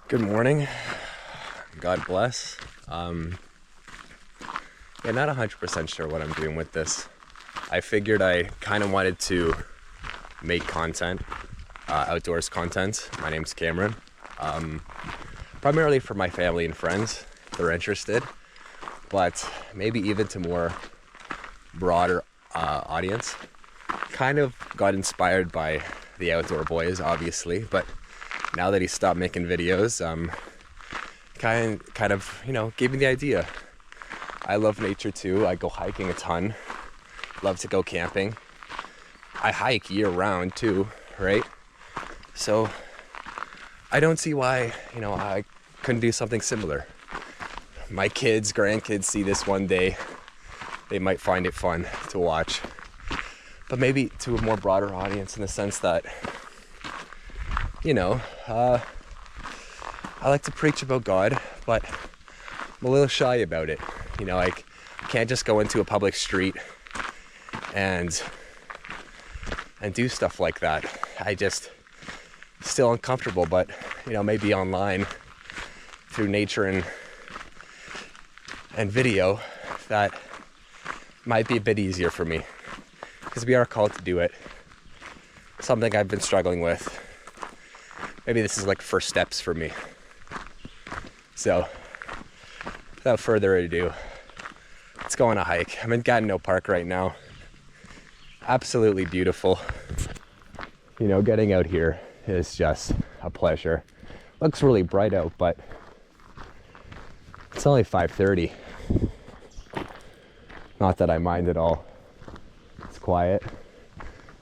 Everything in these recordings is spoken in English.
Good morning. God bless. Not 100% sure what I'm doing with this. I figured I kind of wanted to make content, outdoors content. My name's Cameron. Primarily for my family and friends if they're interested, but maybe even to more broader audience. Kind of got inspired by the Outdoor Boys, obviously, but now that he stopped making videos, kind of, gave me the idea. I love nature too. I go hiking a ton. Love to go camping. I hike year round too, right? So I don't see why, I couldn't do something similar. My kids, grandkids see this one day. They might find it fun to watch. But maybe to a more broader audience in the sense that, I like to preach about God, but I'm a little shy about it. I can't just go into a public street and do stuff like that. I just still uncomfortable, but maybe online through nature and video, that might be a bit easier for me because we are called to do it. Something I've been struggling with. Maybe this is like first steps for me. So without further ado, let's go on a hike. I'm in Gatineau Park right now. Absolutely beautiful. Getting out here is just a pleasure. Looks really bright out, but it's only 5:30. Not that I mind at all. It's quiet.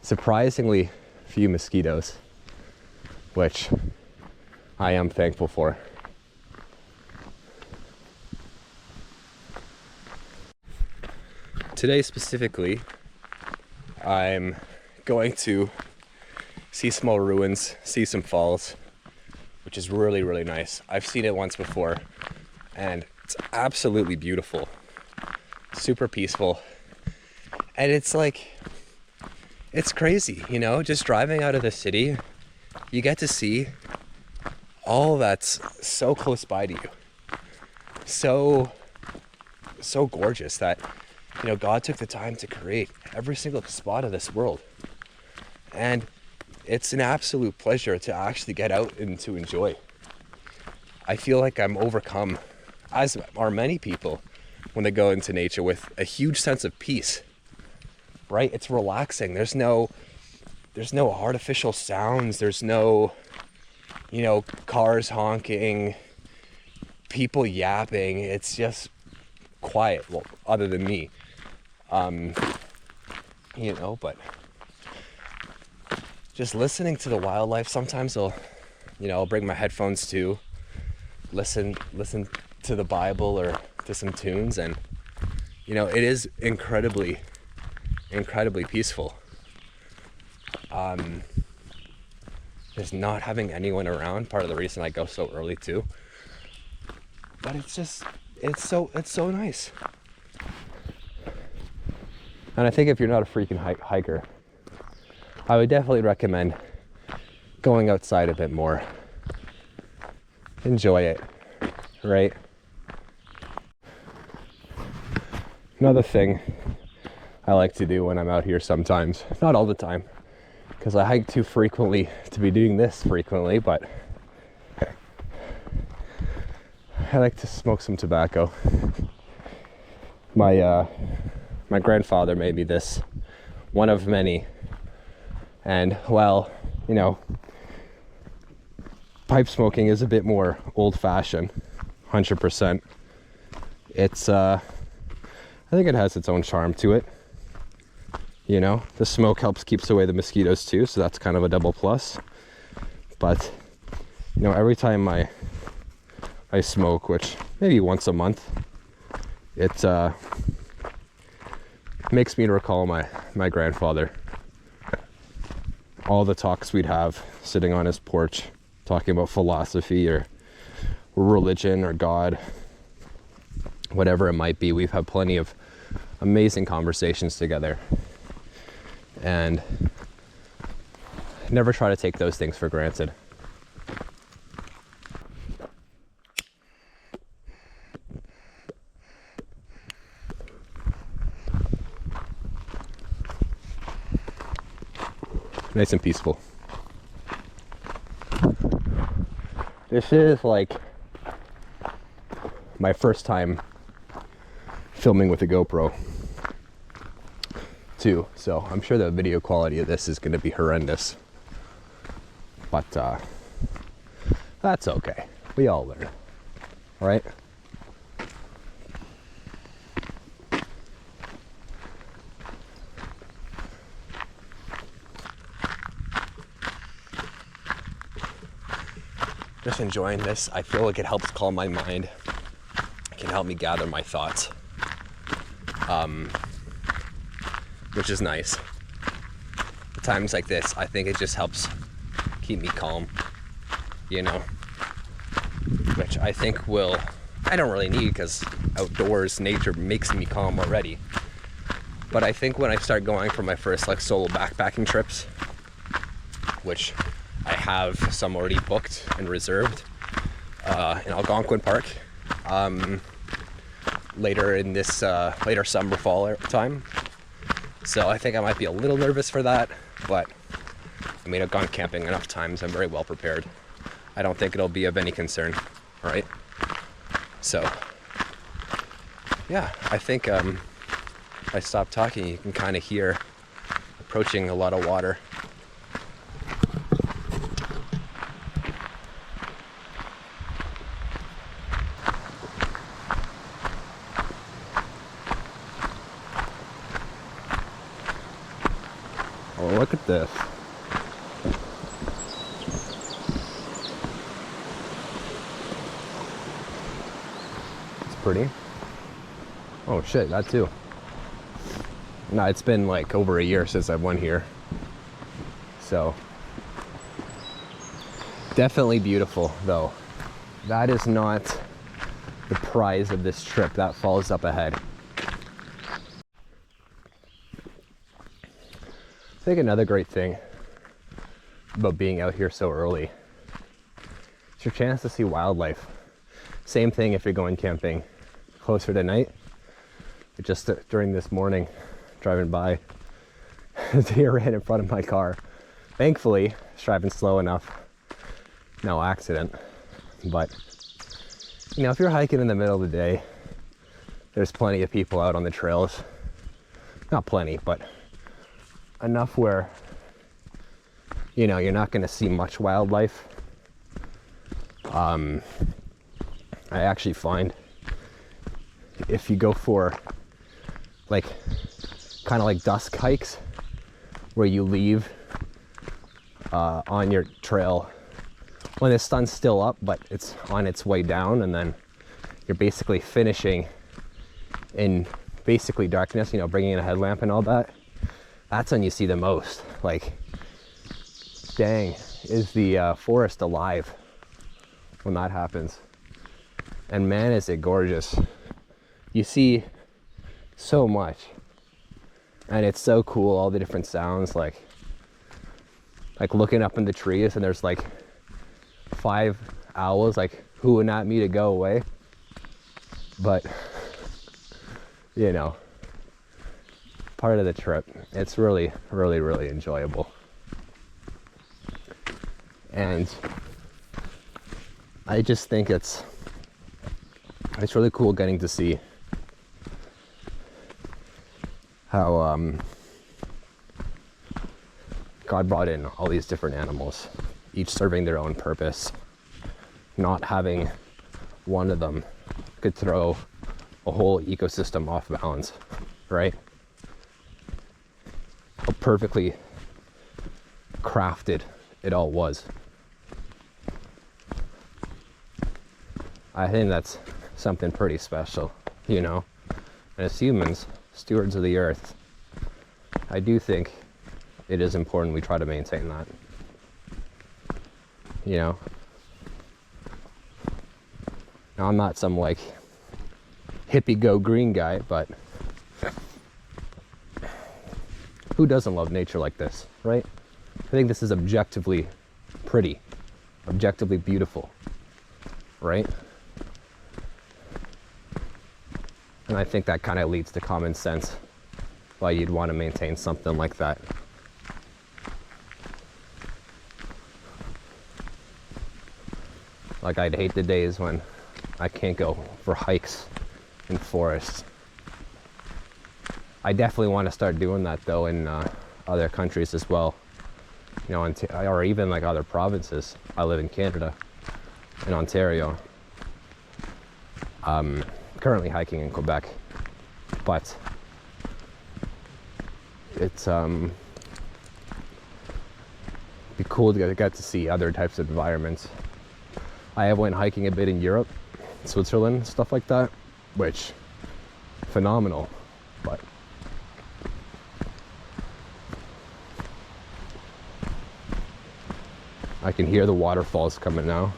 Surprisingly few mosquitoes, which I am thankful for. Today specifically, I'm going to see small ruins, see some falls, which is really, really nice. I've seen it once before, and it's absolutely beautiful. Super peaceful. And it's crazy, just driving out of the city, you get to see all that's so close by to you. So gorgeous that God took the time to create every single spot of this world. And it's an absolute pleasure to actually get out and to enjoy. I feel like I'm overcome, as are many people, when they go into nature, with a huge sense of peace, right? It's relaxing. There's no artificial sounds. There's no, cars honking, people yapping. It's just quiet. Well, other than me. But just listening to the wildlife. Sometimes I'll bring my headphones too, listen to the Bible or to some tunes, and it is incredibly peaceful. Just not having anyone around, part of the reason I go so early too. But it's so nice. And I think if you're not a freaking hiker, I would definitely recommend going outside a bit more. Enjoy it, right? Another thing I like to do when I'm out here sometimes, not all the time, because I hike too frequently to be doing this frequently, but I like to smoke some tobacco. My grandfather made me this, one of many. And while, pipe smoking is a bit more old-fashioned, 100%, it's, I think it has its own charm to it. The smoke keeps away the mosquitoes too, so that's kind of a double plus. But, every time I smoke, which maybe once a month, it makes me recall my grandfather. All the talks we'd have sitting on his porch, talking about philosophy or religion or God, whatever it might be. We've had plenty of amazing conversations together, and never try to take those things for granted. Nice and peaceful. This is like my first time filming with a GoPro too, so I'm sure the video quality of this is going to be horrendous, but that's okay. We all learn, right? Just enjoying this. I feel like it helps calm my mind. It can help me gather my thoughts, which is nice. At times like this, I think it just helps keep me calm, you know, which I think I don't really need, because outdoors nature makes me calm already. But I think when I start going for my first like solo backpacking trips, which I have some already booked and reserved in Algonquin Park later in this later summer fall time. So I think I might be a little nervous for that, but I mean, I've gone camping enough times. I'm very well prepared. I don't think it'll be of any concern, right? So yeah, I think if I stop talking, you can kind of hear approaching a lot of water. Oh, look at this. It's pretty. Oh shit, that too. No, it's been like over a year since I've went here. So, definitely beautiful though. That is not the prize of this trip. That falls up ahead. I think another great thing about being out here so early is your chance to see wildlife. Same thing if you're going camping closer to night. But just during this morning, driving by, a deer ran in front of my car. Thankfully, I was driving slow enough, no accident. But, you know, if you're hiking in the middle of the day, there's plenty of people out on the trails. Not plenty, but enough where, you know, you're not going to see much wildlife. I actually find if you go for like kind of like dusk hikes where you leave on your trail when the sun's still up but it's on its way down, and then you're basically finishing in basically darkness, you know, bringing in a headlamp and all that, that's when you see the most. Like, dang, is the forest alive when that happens. And man, is it gorgeous. You see so much, and it's so cool, all the different sounds, like looking up in the trees and there's like 5 owls like hooting at me to go away. But you know, part of the trip, it's really enjoyable. And I just think it's really cool getting to see how God brought in all these different animals, each serving their own purpose. Not having one of them could throw a whole ecosystem off balance, right? How perfectly crafted it all was. I think that's something pretty special, you know? And as humans, stewards of the earth, I do think it is important we try to maintain that. You know? Now, I'm not some like hippie go green guy, but who doesn't love nature like this, right? I think this is objectively pretty, objectively beautiful, right? And I think that kind of leads to common sense why you'd want to maintain something like that. Like, I'd hate the days when I can't go for hikes in forests. I definitely want to start doing that though in other countries as well. You know, or even like other provinces. I live in Canada, in Ontario. Currently hiking in Quebec, but it's be cool to get to see other types of environments. I have went hiking a bit in Europe, Switzerland, stuff like that, which phenomenal. But I can hear the waterfalls coming now.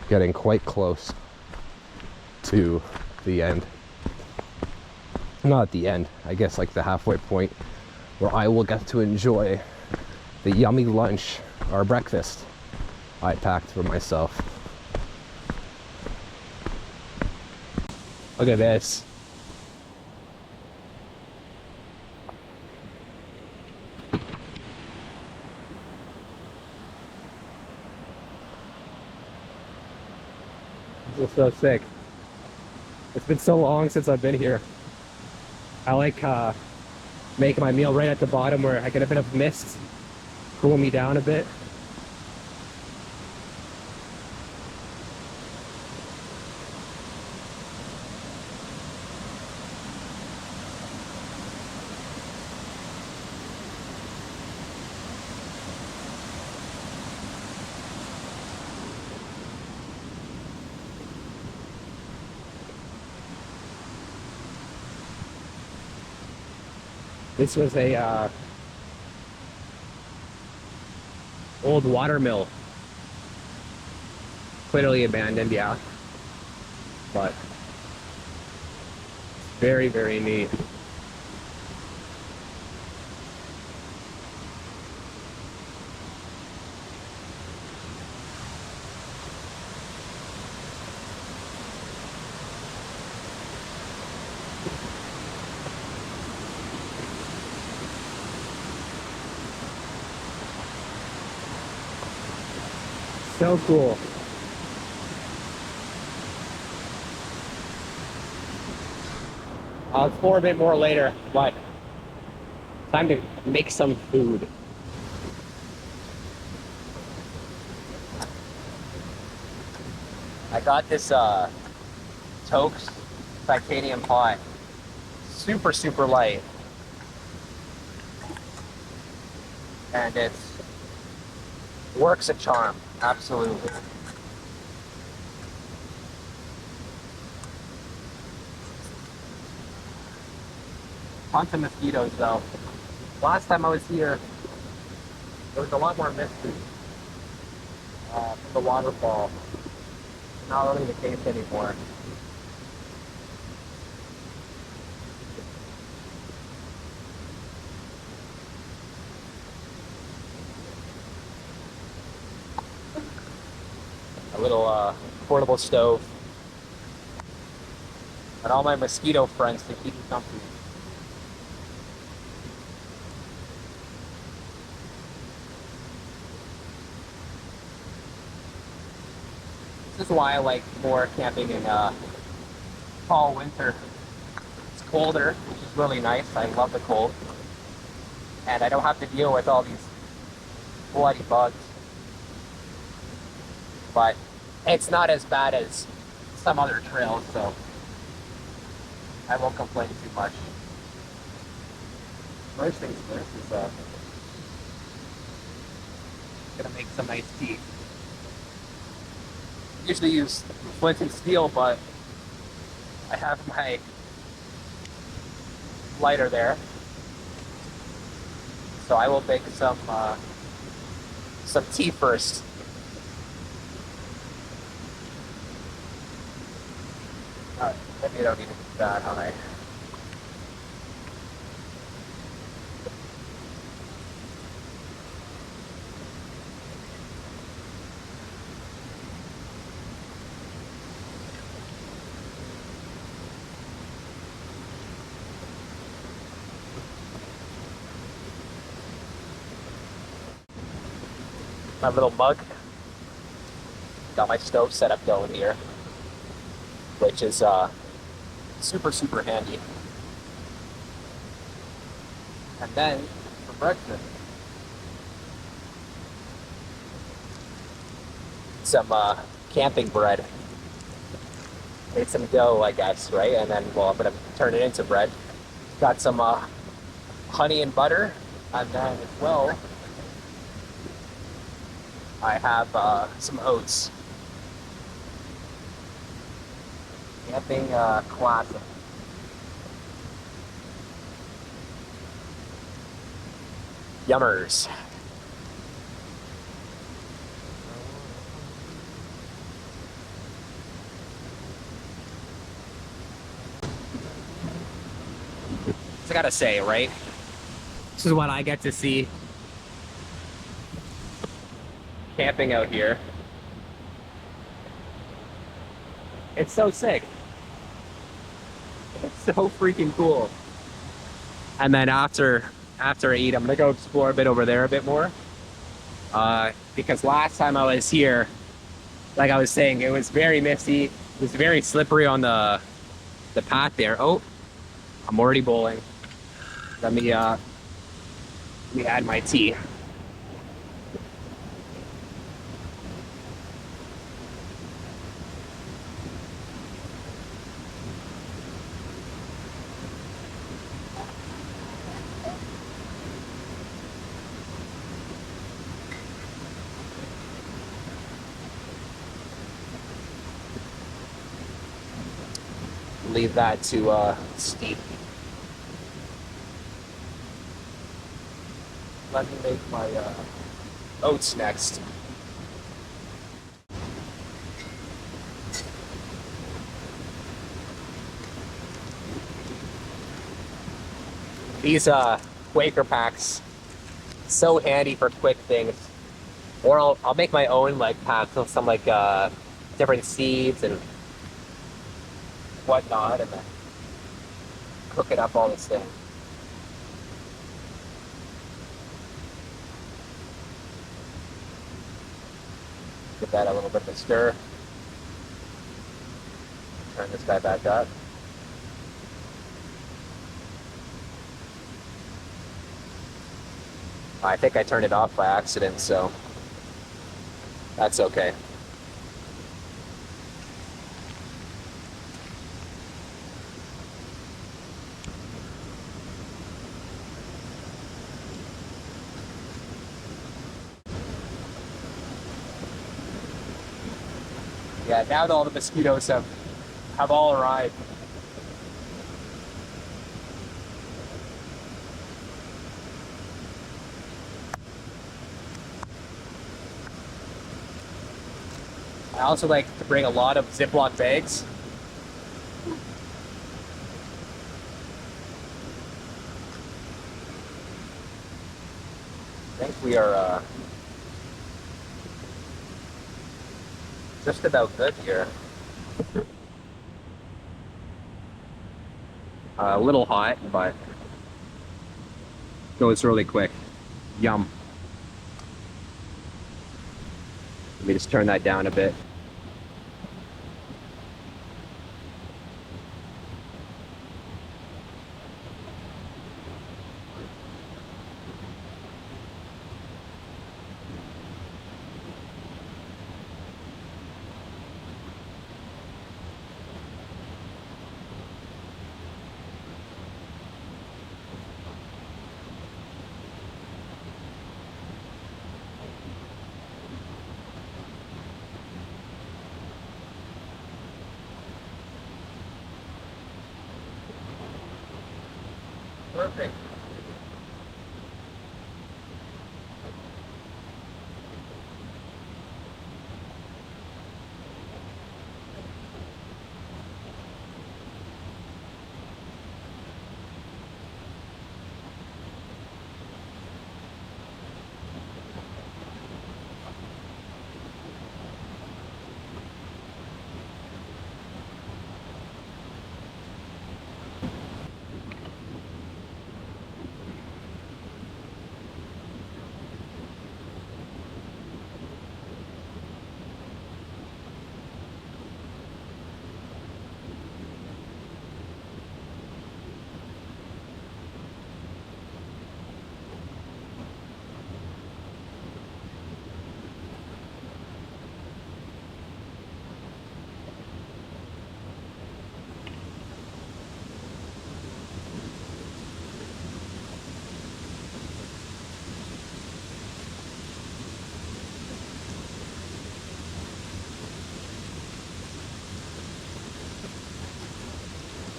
Getting quite close to the end. Not at the end, I guess like the halfway point where I will get to enjoy the yummy lunch or breakfast I packed for myself. Look at this. This is so sick. It's been so long since I've been here. I like making my meal right at the bottom where I get a bit of mist, cool me down a bit. This was a old water mill. Clearly abandoned, yeah. But very, very neat. So cool. I'll explore a bit more later, but time to make some food. I got this Toast titanium pot. Super, super light. And it works a charm, absolutely. Tons of mosquitoes though. Last time I was here, there was a lot more misty from the waterfall. Not really the case anymore. A little portable stove. And all my mosquito friends to keep me comfy. This is why I like more camping in fall, winter. It's colder, which is really nice. I love the cold. And I don't have to deal with all these bloody bugs. But it's not as bad as some other trails, so I won't complain too much. First things first is gonna make some iced tea. Usually use flint and steel, but I have my lighter there, so I will make some tea first. Maybe I don't need to do that, all right. my little mug. Got my stove set up going here, which is super, super handy. And then for breakfast, some camping bread. Made some dough, I guess, right? And then, well, I'm gonna turn it into bread. Got some honey and butter, and then as well, I have some oats. Camping classic. Yummers. I gotta say, right? This is what I get to see camping out here. It's so sick. It's so freaking cool. And then after I eat, I'm gonna go explore a bit over there a bit more. Because last time I was here, like I was saying, it was very misty. It was very slippery on the path there. Oh, I'm already bowling. Let me add my tea. Leave that to steep. Let me make my oats next. These Quaker packs, so handy for quick things. Or I'll make my own like packs with some like different seeds and whatnot, and then cook it up all the same. Give that a little bit of a stir. Turn this guy back up. I think I turned it off by accident, so that's okay. Yeah, now that all the mosquitoes have all arrived. I also like to bring a lot of Ziploc bags. I think we are just about good here. A little hot, but goes really quick. Yum. Let me just turn that down a bit. Perfect.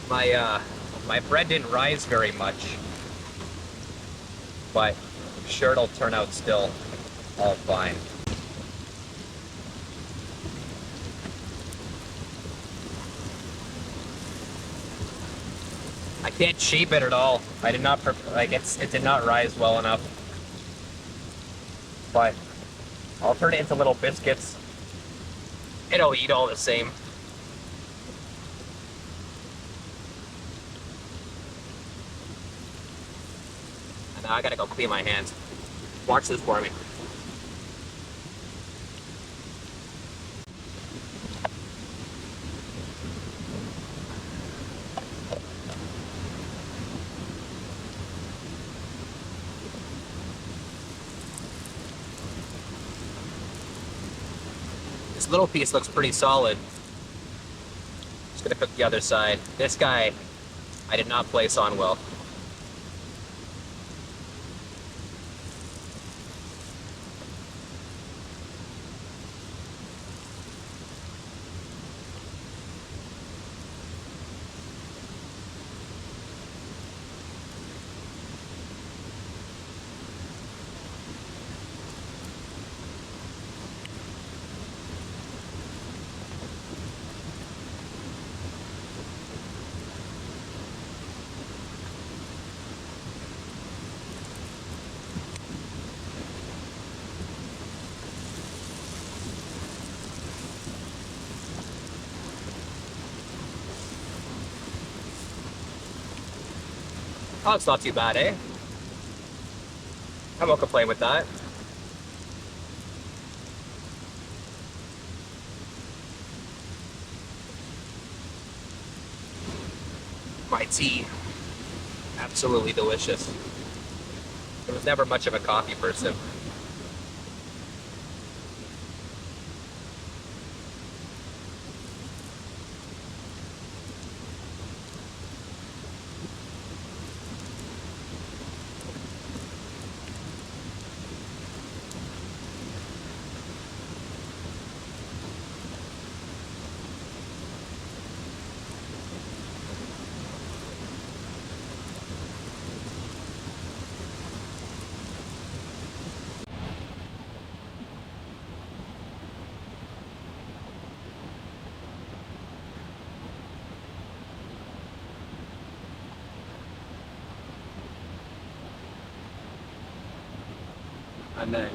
My bread didn't rise very much, but I'm sure it'll turn out still all fine. I can't shape it at all. I did not like it did not rise well enough. But I'll turn it into little biscuits. It'll eat all the same. And now I gotta go clean my hands. Watch this for me. This little piece looks pretty solid. Just gonna cook the other side. This guy, I did not place on well. Oh, it's not too bad, eh? I won't complain with that. My tea, absolutely delicious. I was never much of a coffee person. And then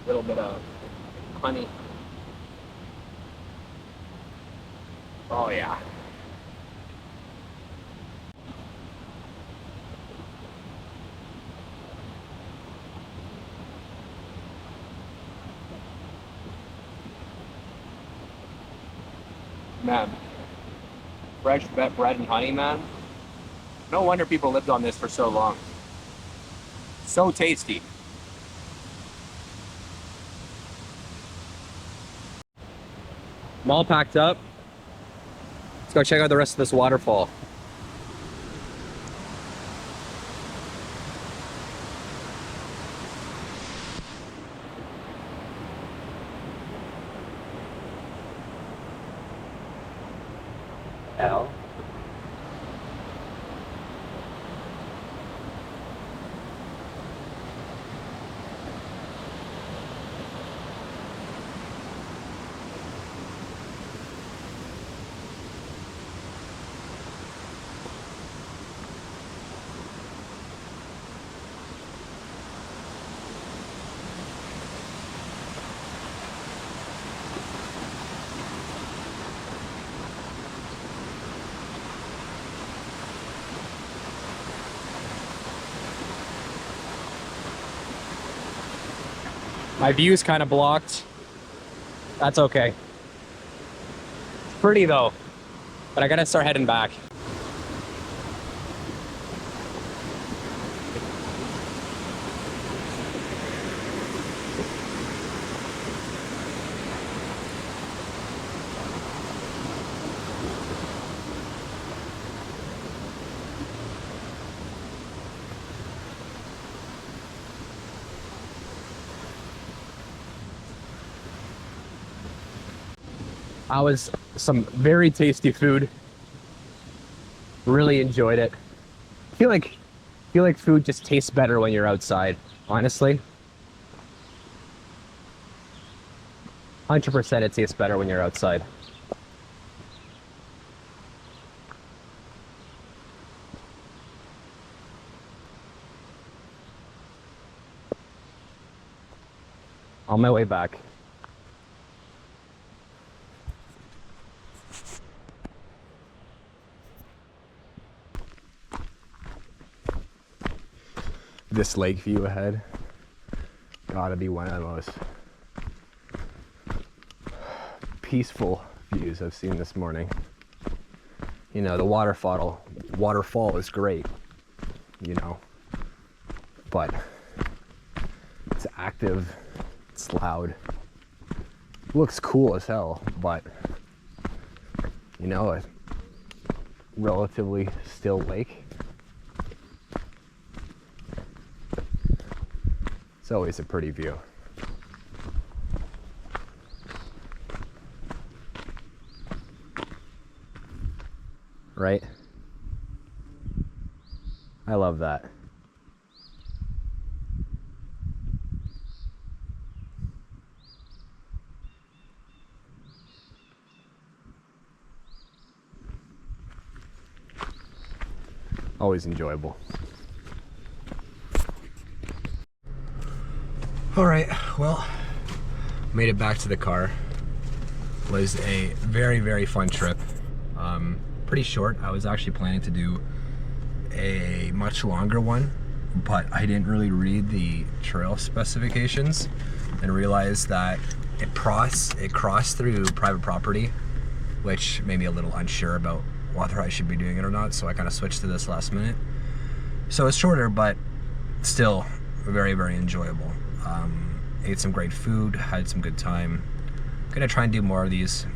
a little bit of honey. Oh yeah. Man, fresh bread and honey, man. No wonder people lived on this for so long. So tasty. I'm all packed up. Let's go check out the rest of this waterfall. L. My view's kind of blocked. That's okay. It's pretty though, but I gotta start heading back. That was some very tasty food. Really enjoyed it. I feel like food just tastes better when you're outside, honestly. 100% it tastes better when you're outside. On my way back. This lake view ahead, gotta be one of the most peaceful views I've seen this morning. You know, the waterfall is great, you know, but it's active, it's loud, looks cool as hell, but you know, a relatively still lake, it's always a pretty view. Right? I love that. Always enjoyable. All right, well, made it back to the car. Was a very, very fun trip. Pretty short. I was actually planning to do a much longer one, but I didn't really read the trail specifications and realized that it crossed through private property, which made me a little unsure about whether I should be doing it or not, so I kind of switched to this last minute. So it's shorter, but still very, very enjoyable. Ate some great food, had some good time. Gonna try and do more of these,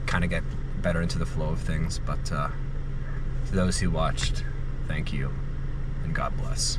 kind of get better into the flow of things, but to those who watched, thank you and God bless.